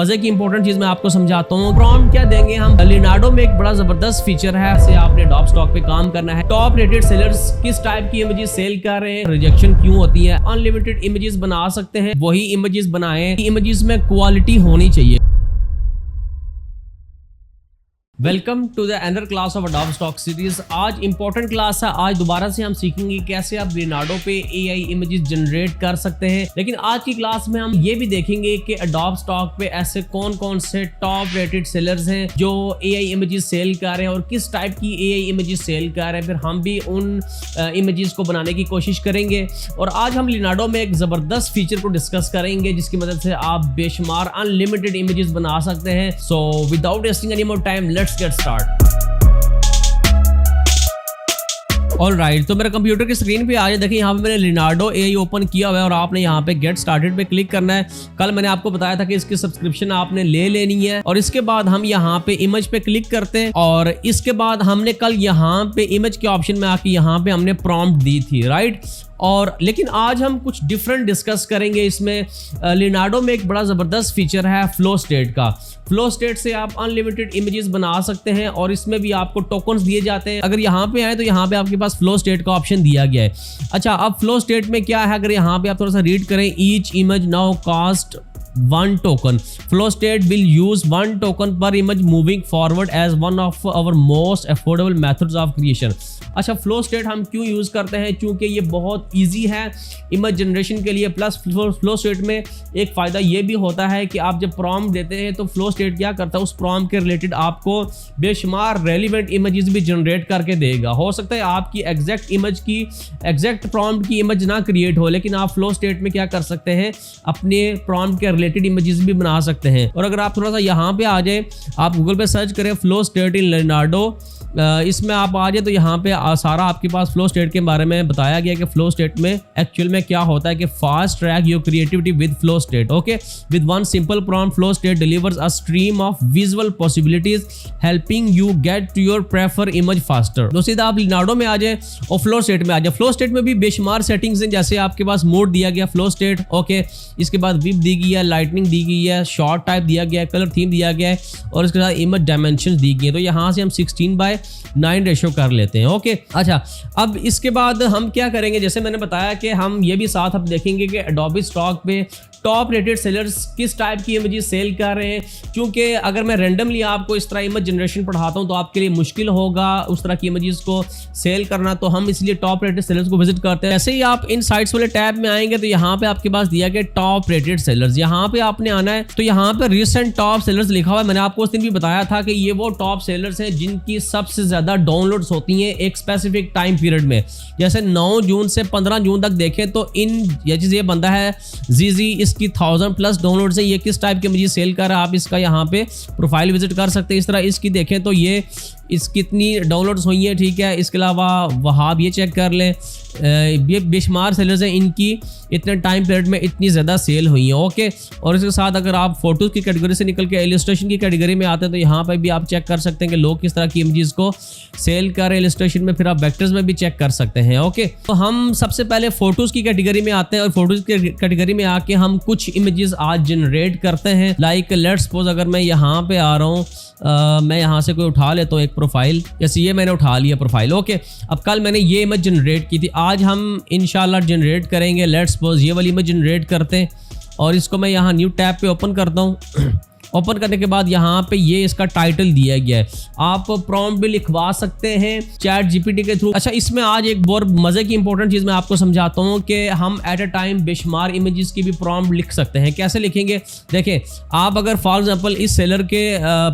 मजे की इंपॉर्टेंट चीज मैं आपको समझाता हूँ। प्रॉम्प्ट क्या देंगे हम। लिनार्डो में एक बड़ा जबरदस्त फीचर है, जैसे आपने अडोब स्टॉक पे काम करना है, टॉप रेटेड सेलर्स किस टाइप की इमेजेस सेल कर रहे हैं, रिजेक्शन क्यों होती है, अनलिमिटेड इमेजेस बना सकते हैं, वही इमेजेस बनाएं, इमेजेस में क्वालिटी होनी चाहिए। Welcome to the another class of Adobe stock series. आज इंपॉर्टेंट क्लास है। आज दोबारा से हम सीखेंगे कैसे आप लिनार्डो पे एआई इमेजेस जनरेट कर सकते हैं। लेकिन आज की क्लास में हम ये भी देखेंगे कि अडोब स्टॉक पे ऐसे कौन कौन से टॉप रेटेड सेलर्स हैं जो एआई इमेजेस सेल कर रहे हैं और किस टाइप की एआई इमेजेस सेल कर रहे हैं। फिर हम भी उन इमेजेस को बनाने की कोशिश करेंगे। और आज हम लिनार्डो में एक जबरदस्त फीचर को डिस्कस करेंगे जिसकी मदद से आप बेशुमार अनलिमिटेड इमेजेस बना सकते हैं। So without wasting any more time, let's get start। Alright, तो मेरे कंप्यूटर की स्क्रीन पे आ जाए। देखिए यहाँ पे मैंने लिनार्डो एआई ओपन किया हुआ है और आपने यहाँ पे गेट स्टार्टेड पे क्लिक करना है। कल मैंने आपको बताया था कि इसकी सब्सक्रिप्शन आपने ले लेनी है। और इसके बाद हम यहाँ पे इमेज पे क्लिक करते हैं और इसके बाद हमने कल यहाँ पे इमेज के ऑप्शन में आके यहाँ पे हमने प्रॉम्प्ट दी थी, राइट। और लेकिन आज हम कुछ डिफरेंट डिस्कस करेंगे। इसमें लिनार्डो में एक बड़ा ज़बरदस्त फीचर है फ्लो स्टेट का। फ्लो स्टेट से आप अनलिमिटेड इमेजेस बना सकते हैं और इसमें भी आपको टोकन्स दिए जाते हैं। अगर यहाँ पे आए तो यहाँ पे आपके पास फ्लो स्टेट का ऑप्शन दिया गया है। अच्छा, अब फ्लो स्टेट में क्या है, अगर यहाँ पे आप थोड़ा सा रीड करें, each image now cost 1 token. Flow state will use 1 token per image moving forward as one of our most affordable methods of creation. अच्छा, फ्लो स्टेट हम क्यों यूज़ करते हैं? क्योंकि ये बहुत इजी है इमेज जनरेशन के लिए। प्लस फ्लो स्टेट में एक फ़ायदा ये भी होता है कि आप जब प्रॉम्प्ट देते हैं तो फ्लो स्टेट क्या करता है, उस प्रॉम्प्ट के रिलेटेड आपको बेशुमार रेलिवेंट इमेजेस भी जनरेट करके देगा। हो सकता है आपकी एग्जैक्ट इमेज की एग्जैक्ट प्रॉम्प्ट की इमेज ना क्रिएट हो, लेकिन आप फ्लो स्टेट में क्या कर सकते हैं, अपने प्रॉम्प्ट के रिलेटेड इमेजेस भी बना सकते हैं। और अगर आप थोड़ा सा यहाँ पे आ जाए, आप गूगल पे सर्च करें फ्लो स्टेट इन लिनार्डो, इसमें आप आ जाए तो यहाँ पे सारा आपके पास फ्लो स्टेट के बारे में बताया गया कि फ्लो स्टेट में एक्चुअल में क्या होता है कि fast track your creativity with flow state. Okay, with one simple prompt flow state delivers a stream of visual possibilities helping you get to your prefer image faster. तो सीधा आप Leonardo में आ जाए और फ्लो स्टेट में आ जाए। Flow state में भी बेशुमार सेटिंग्स हैं, जैसे आपके पास मोड दिया गया फ्लो स्टेट, ओके, इसके बाद विप दी गई है, लाइटनिंग दी गई है, शॉर्ट टाइप दिया गया है, कलर थीम दिया गया है और इसके साथ इमेज डायमेंशन दी गई है। तो यहाँ से हम 16:9 रेशो कर लेते हैं। ओके, अच्छा, अब इसके बाद हम क्या करेंगे, जैसे मैंने बताया कि हम ये भी साथ अब देखेंगे कि एडोबी स्टॉक पे टॉप रेटेड सेलर्स किस टाइप की इमेजेस सेल कर रहे हैं। क्योंकि अगर मैं रैंडमली आपको इस तरह इमेज जनरेशन पढ़ाता हूं तो आपके लिए मुश्किल होगा उस तरह की इमेजेस को सेल करना, तो हम इसलिए टॉप रेटेड सेलर्स को विजिट करते हैं। ऐसे ही आप इन साइट्स वाले टैब में आएंगे तो यहाँ पे आपके पास दिया गया टॉप रेटेड सेलर्स, यहाँ पे आपने आना है तो यहाँ पे रिसेंट टॉप सेलर्स लिखा हुआ है। मैंने आपको उस दिन भी बताया था कि ये वो टॉप सेलर्स हैं जिनकी सबसे ज्यादा डाउनलोड्स होती हैं एक स्पेसिफिक टाइम पीरियड में। जैसे 9 जून से 15 जून तक देखें तो ये बंदा है जीजी, इसकी 1000+ डाउनलोड्स है। ये किस टाइप के मुझे सेल कर रहा है, आप इसका यहाँ पे प्रोफाइल विजिट कर सकते हैं। इस तरह इसकी देखें तो ये कितनी डाउनलोड्स हुई हैं, ठीक है। इसके अलावा वहाँ ये चेक कर लें, ये बेशुमार सेलर्स हैं, इनकी इतने टाइम पीरियड में इतनी ज़्यादा सेल हुई हैं। ओके, और इसके साथ अगर आप फोटोज़ की कैटेगरी से निकल के इलस्ट्रेशन की कैटेगरी में आते हैं तो यहाँ पर भी आप चेक कर सकते हैं कि लोग किस तरह की इमेजेस को सेल कर रहे हैं इलस्ट्रेशन में। फिर आप वेक्टर्स में भी चेक कर सकते हैं। ओके, तो हम सबसे पहले फोटोज़ की कैटेगरी में आते हैं और फोटोज़ की कैटेगरी में आके हम कुछ इमेजेस आज जनरेट करते हैं। लाइक लेट्स सपोज अगर मैं यहाँ पे आ रहा हूँ, मैं यहाँ से कोई उठा लेता हूँ एक प्रोफाइल, जैसे ये मैंने उठा लिया प्रोफाइल। ओके, अब कल मैंने ये इमेज जनरेट की थी, आज हम इंशाल्लाह जनरेट करेंगे। लेट्स सपोज ये वाली इमेज जनरेट करते हैं और इसको मैं यहाँ न्यू टैब पे ओपन करता हूँ। ओपन करने के बाद यहाँ पे ये इसका टाइटल दिया गया है। आप प्रॉम्प्ट भी लिखवा सकते हैं चैट जीपीटी के थ्रू। अच्छा, इसमें आज एक बहुत मजे की इंपॉर्टेंट चीज मैं आपको समझाता हूँ कि हम एट अ टाइम बेशुमार इमेजेस की भी प्रॉम्प्ट लिख सकते हैं। कैसे लिखेंगे, देखें, आप अगर फॉर एग्जांपल इस सेलर के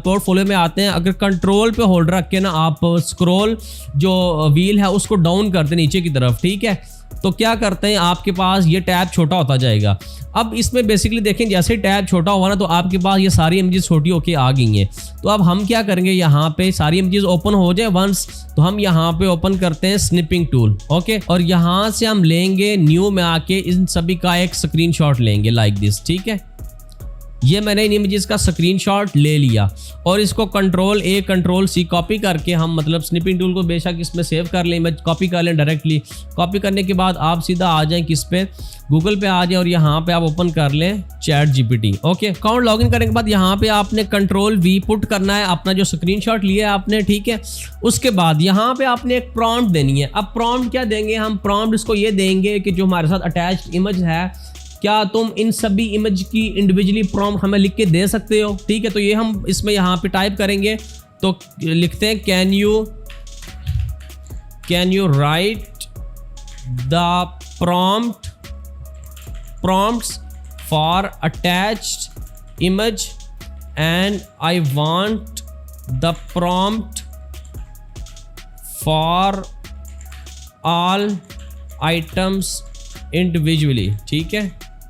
पोर्टफोलियो में आते हैं, अगर कंट्रोल पे होल्ड रख के ना आप स्क्रॉल जो व्हील है उसको डाउन करते नीचे की तरफ, ठीक है, तो क्या करते हैं, आपके पास ये टैब छोटा होता जाएगा। अब इसमें बेसिकली देखें, जैसे टैब छोटा हुआ ना तो आपके पास ये सारी इमेजेस छोटी होके आ गई हैं। तो अब हम क्या करेंगे, यहाँ पे सारी इमेजेस ओपन हो जाए वंस, तो हम यहाँ पे ओपन करते हैं स्निपिंग टूल। ओके, और यहाँ से हम लेंगे न्यू में आके इन सभी का एक स्क्रीनशॉट लेंगे लाइक दिस, ठीक है। ये मैंने इन इमेजेस का स्क्रीनशॉट ले लिया और इसको control A control C copy करके हम मतलब स्निपिंग टूल को बेशक इसमें सेव कर लें, इमेज कॉपी कर लें डायरेक्टली। कॉपी करने के बाद आप सीधा आ जाएं किस पे, गूगल पे आ जाएं और यहाँ पे आप ओपन कर लें chat GPT। Okay, account login करने के बाद यहाँ पे आपने कंट्रोल V पुट करना है अपना जो स्क्रीनशॉट लिया है आपने, ठीक है। उसके बाद यहाँ पे आपने एक प्रॉम्प्ट देनी है। अब प्रॉम्प्ट क्या देंगे हम? प्रॉम्प्ट इसको ये देंगे कि जो हमारे साथ अटैच्ड इमेज है, क्या तुम इन सभी इमेज की इंडिविजुअली प्रॉम्प्ट हमें लिख के दे सकते हो, ठीक है। तो ये हम इसमें यहाँ पे टाइप करेंगे, तो लिखते हैं can you right the prompts for attached image and I want the prompt for all items individually। ठीक है,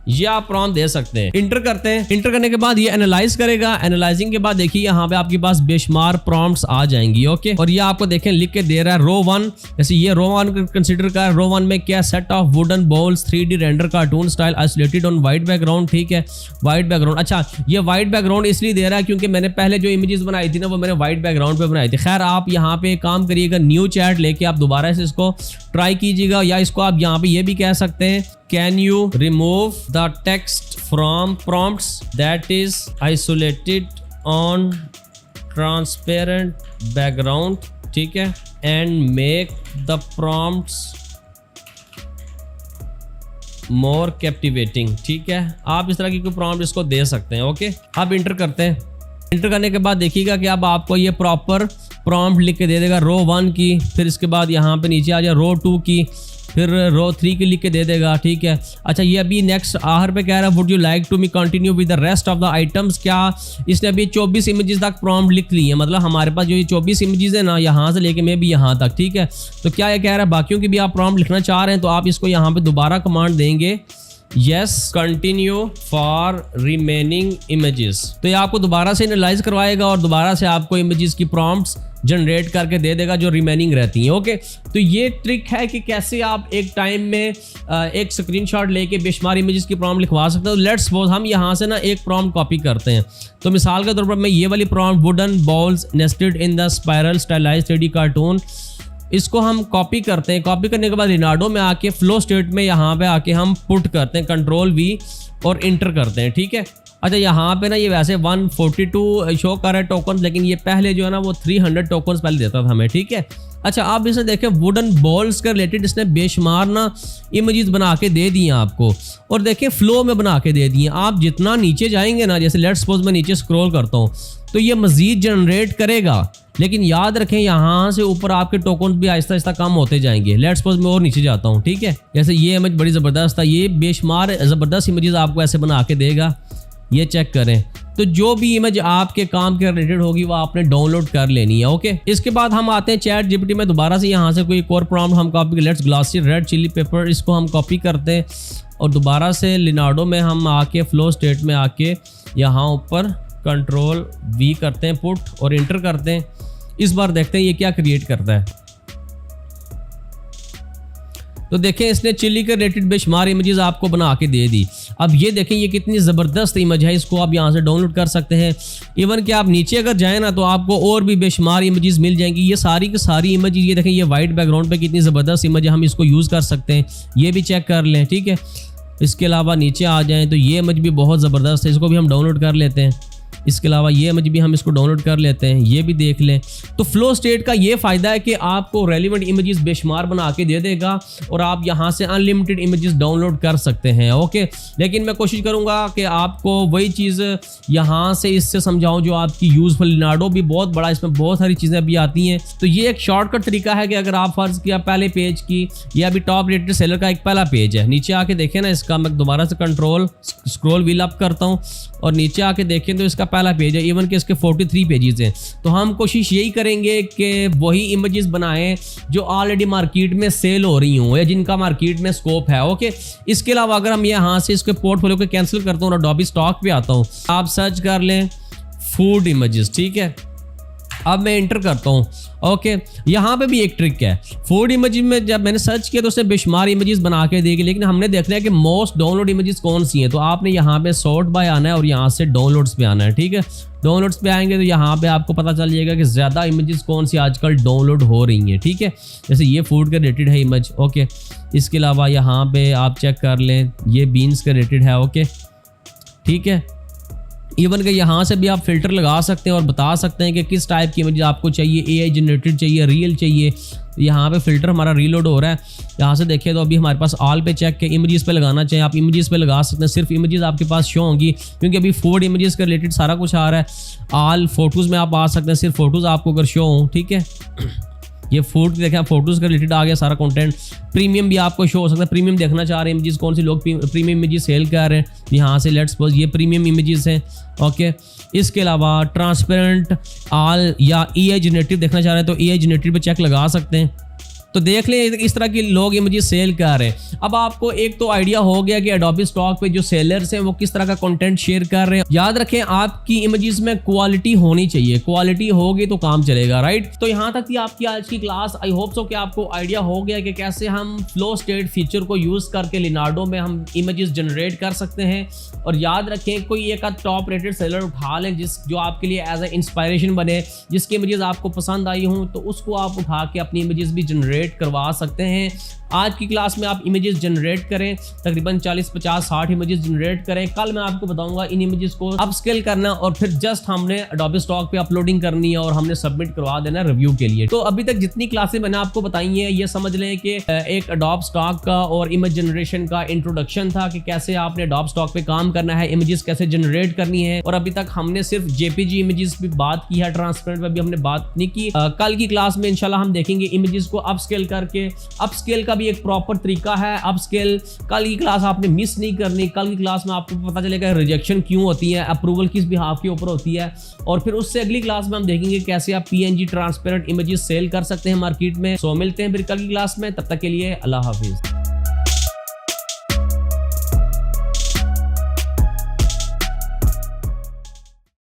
ये आप प्रॉम्प्ट दे सकते हैं। इंटर करते हैं, इंटर करने के बाद ये एनालाइज करेगा। एनालाइजिंग के बाद देखिए यहाँ पे आपके पास बेशुमार प्रॉम्प्ट्स आ जाएंगी। ओके, और ये आपको देखें लिख के दे रहा है रो 1, जैसे ये रो 1 कंसीडर कर। रो 1 में क्या, set of wooden balls 3D render cartoon style isolated on white background. ठीक है, वाइट बैकग्राउंड। अच्छा, ये वाइट बैकग्राउंड इसलिए दे रहा है क्योंकि मैंने पहले जो इमेजेस बनाई थी ना वो मैंने वाइट बैकग्राउंड पे बनाई थी। खैर, आप यहाँ पे काम करिएगा, न्यू चैट लेके आप दोबारा से इसको ट्राई कीजिएगा, या इसको आप यहाँ पे ये भी कह सकते हैं, can you remove the text from prompts that is isolated on transparent background। ठीक है, and make the prompts more captivating। ठीक है, आप इस तरह की कोई प्रॉम्प्ट इसको दे सकते हैं। ओके, अब इंटर करते हैं। इंटर करने के बाद देखिएगा कि अब आपको ये प्रॉपर प्रॉम्प्ट लिख के दे देगा रो 1 की, फिर इसके बाद यहाँ पे नीचे आ जाए रो 2 की, फिर रो 3 की लिख के दे देगा। ठीक है, अच्छा, ये अभी नेक्स्ट आहर पे कह रहा है would you like to me continue with the rest of the items. क्या इसने अभी 24 इमेजेस तक प्रॉम्प्ट लिख ली है, मतलब हमारे पास जो ये 24 इमेजेस है ना, यहाँ से लेके मैं भी यहाँ तक। ठीक है, तो क्या ये कह रहा है बाकियों की भी आप प्रॉम्प्ट लिखना चाह रहे हैं तो आप इसको यहाँ पे दोबारा कमांड देंगे, yes continue for remaining images. तो ये आपको दोबारा से एनालाइज करवाएगा और दोबारा से आपको इमेजेस की प्रॉम्प्ट्स जनरेट करके दे देगा जो रिमेनिंग रहती हैं। ओके, तो ये ट्रिक है कि कैसे आप एक टाइम में एक स्क्रीनशॉट लेके बेशुमार इमेजेस की प्रॉम्प्ट लिखवा सकते हो। लेट्स सपोज हम यहाँ से ना एक प्रॉम्प्ट कॉपी करते हैं, तो मिसाल के तौर पर मैं ये वाली prompt wooden balls nested in the spiral stylised 3D cartoon, इसको हम कॉपी करते हैं। कॉपी करने के बाद लिनार्डो में आके फ्लो स्टेट में यहाँ पे आके हम पुट करते हैं कंट्रोल V और इंटर करते हैं। ठीक है, अच्छा, यहाँ पे ना ये वैसे 142 शो कर रहा है टोकन, लेकिन ये पहले जो है ना वो 300 टोकन पहले देता था हमें। ठीक है, अच्छा, आप इसे देखें वुडन बॉल्स के रिलेटेड इसने बेशुमार ना इमेजेस बना के दे दिए आपको, और देखें फ्लो में बना के दे दिए। आप जितना नीचे जाएंगे ना, जैसे लेट्स सपोज मैं नीचे स्क्रॉल करता हूँ तो ये मजीद जनरेट करेगा, लेकिन याद रखें यहाँ से ऊपर आपके टोकन भी आहिस्ता आहिस्ता कम होते जाएंगे। लेट्स सपोज मैं और नीचे जाता हूँ। ठीक है, जैसे ये इमेज बड़ी ज़बरदस्त था, ये बेशुमार ज़बरदस्त इमेजेस आपको ऐसे बना के देगा। ये चेक करें, तो जो भी इमेज आपके काम के रिलेटेड होगी वो आपने डाउनलोड कर लेनी है। ओके, इसके बाद हम आते हैं चैट GPT में। दोबारा से यहाँ से कोई एक और प्रॉम्प्ट हम copy, let's glassy red chilli pepper, इसको हम कॉपी करते हैं और दोबारा से लिनार्डो में हम आके फ्लो स्टेट में आके यहाँ ऊपर कंट्रोल V करते हैं पुट और इंटर करते हैं। इस बार देखते हैं ये क्या क्रिएट करता है। तो देखें इसने चिली के रिलेटेड बेशुमार इमेजेस आपको बना के दे दी। अब ये देखें ये कितनी ज़बरदस्त इमेज है, इसको आप यहाँ से डाउनलोड कर सकते हैं। इवन कि आप नीचे अगर जाएँ ना तो आपको और भी बेशुमार इमेजेस मिल जाएंगी। ये सारी की सारी इमेज, ये देखें ये वाइट बैकग्राउंड पे कितनी ज़बरदस्त इमेज है, हम इसको यूज़ कर सकते हैं। ये भी चेक कर लें। ठीक है, इसके अलावा नीचे आ जाएँ तो ये इमेज भी बहुत ज़बरदस्त है, इसको भी हम डाउनलोड कर लेते हैं। इसके अलावा ये इमेज भी हम इसको डाउनलोड कर लेते हैं, ये भी देख लें। तो फ्लो स्टेट का ये फ़ायदा है कि आपको रेलिवेंट इमेजेस बेशुमार बना के दे देगा और आप यहाँ से अनलिमिटेड इमेजेस डाउनलोड कर सकते हैं। ओके, लेकिन मैं कोशिश करूँगा कि आपको वही चीज़ यहाँ से इससे समझाऊँ जो आपकी यूज़फुल। लिनार्डो भी बहुत बड़ा, इसमें बहुत सारी चीज़ें भी आती हैं। तो ये एक शॉर्टकट तरीका है कि अगर आप फर्ज किया पहले पेज की, या अभी टॉप रेटेड सेलर का एक पहला पेज है, नीचे आके देखें ना इसका, मैं दोबारा से कंट्रोल स्क्रॉल व्हील अप करता हूँ और नीचे आके देखें तो इसका पहला पेज है, इवन कि इसके 43 पेजेस हैं। तो हम कोशिश यही करेंगे कि वही इमेजेस बनाएं जो ऑलरेडी मार्केट में सेल हो रही हों या जिनका मार्केट में स्कोप है। ओके, इसके अलावा अगर हम यहाँ से इसके पोर्टफोलियो को कैंसिल करता हूँ और अडोबी स्टॉक पे आता हूँ, आप सर्च कर लें फूड इमेजेस। ठीक है, अब मैं एंटर करता हूँ। ओके, यहाँ पे भी एक ट्रिक है। फूड इमेज में जब मैंने सर्च किया तो उसने बेशुमार इमेजेस बना के देगी, लेकिन हमने देखना है कि मोस्ट डाउनलोड इमेजेस कौन सी हैं। तो आपने यहाँ पे सॉर्ट बाय आना है और यहाँ से डाउनलोड्स पे आना है। ठीक है, डाउनलोड्स पे आएंगे तो यहाँ पे आपको पता चल जाएगा कि ज़्यादा इमेजेस कौन सी आजकल डाउनलोड हो रही हैं। ठीक है, जैसे ये फूड के रिलेटेड है इमेज। ओके, इसके अलावा यहाँ पे आप चेक कर लें, ये बीन्स के रिलेटेड है। ओके, ठीक है, इवन कि यहाँ से भी आप फिल्टर लगा सकते हैं और बता सकते हैं कि किस टाइप की इमेज आपको चाहिए, एआई जनरेटेड चाहिए, रियल चाहिए। यहाँ पे फिल्टर हमारा रीलोड हो रहा है। यहाँ से देखिए तो अभी हमारे पास ऑल पे चेक के इमेजेस पे लगाना चाहिए, आप इमेजेस पे लगा सकते हैं। सिर्फ इमेजेस आपके पास शो होंगी क्योंकि अभी फूड इमेजेस के रिलेटेड सारा कुछ आ रहा है। ऑल फोटोज़ में आप आ सकते हैं, सिर्फ फोटोज़ आपको अगर शो हों। ठीक है, ये फूड देखें, फोटोज़ के रिलेटेड आ गया सारा कंटेंट। प्रीमियम भी आपको शो हो सकता है, प्रीमियम देखना चाह रहे हैं इमेजेस, कौन सी लोग प्रीमियम इमेजेस सेल कर रहे हैं, यहाँ से लेट्स सपोज ये प्रीमियम इमेजेस हैं। ओके, इसके अलावा ट्रांसपेरेंट ऑल या एआई जनरेटिव देखना चाह रहे हैं तो एआई जनरेटिव पे चेक लगा सकते हैं। तो देख लें इस तरह की लोग इमेजेस सेल कर रहे हैं। अब आपको एक तो आइडिया हो गया कि एडोबी स्टॉक पे जो सेलर्स हैं वो किस तरह का कंटेंट शेयर कर रहे हैं। याद रखें आपकी इमेजेस में क्वालिटी होनी चाहिए, क्वालिटी होगी तो काम चलेगा, राइट। तो यहाँ तक थी आपकी आज की क्लास। आई होप सो कि आपको आइडिया हो गया कि कैसे हम फ्लो स्टेट फीचर को यूज करके लिनार्डो में हम इमेजेस जनरेट कर सकते हैं। और याद रखें कोई एक टॉप रेटेड सेलर उठा लें जो आपके लिए एज ए इंस्पायरेशन बने, जिसकी इमेजेस आपको पसंद आई हों, तो उसको आप उठा के अपनी इमेजेस भी जनरेट करवा सकते हैं। आज की क्लास में आप इमेजेस जनरेट करें, तकरीबन 40, 50, 60 इमेजेस जनरेट करें। कल मैं आपको बताऊंगा इन इमेजेस को अपस्केल करना और फिर जस्ट हमने एडोबी स्टॉक पे अपलोडिंग करनी है और हमने सबमिट करवा देना रिव्यू के लिए। तो अभी तक जितनी क्लासेस मैंने आपको बताई हैं ये समझ लें कि एक एडोबी स्टॉक का और इमेज जनरेशन का इंट्रोडक्शन था कि कैसे आपने एडोबी स्टॉक पे काम करना है, इमेजेस कैसे जनरेट करनी है। और अभी तक हमने सिर्फ जेपीजी इमेजेस भी बात की है, ट्रांसपेरेंट पे भी हमने बात नहीं की। कल की क्लास में इंशाल्लाह हम देखेंगे इमेजेस को अपस्केल करके। अपस्केल का भी एक प्रॉपर तरीका है अपस्केल। कल की क्लास आपने मिस नहीं करनी। कल की क्लास में आपको पता चलेगा रिजेक्शन क्यों होती है, अप्रूवल किस बिहाफ के ऊपर होती है। और फिर उससे अगली क्लास में हम देखेंगे कैसे आप पीएनजी ट्रांसपेरेंट इमेजेस सेल कर सकते हैं मार्केट में। सो मिलते हैं फिर कल की क्लास में, तब तक के लिए अल्लाह हाफिज।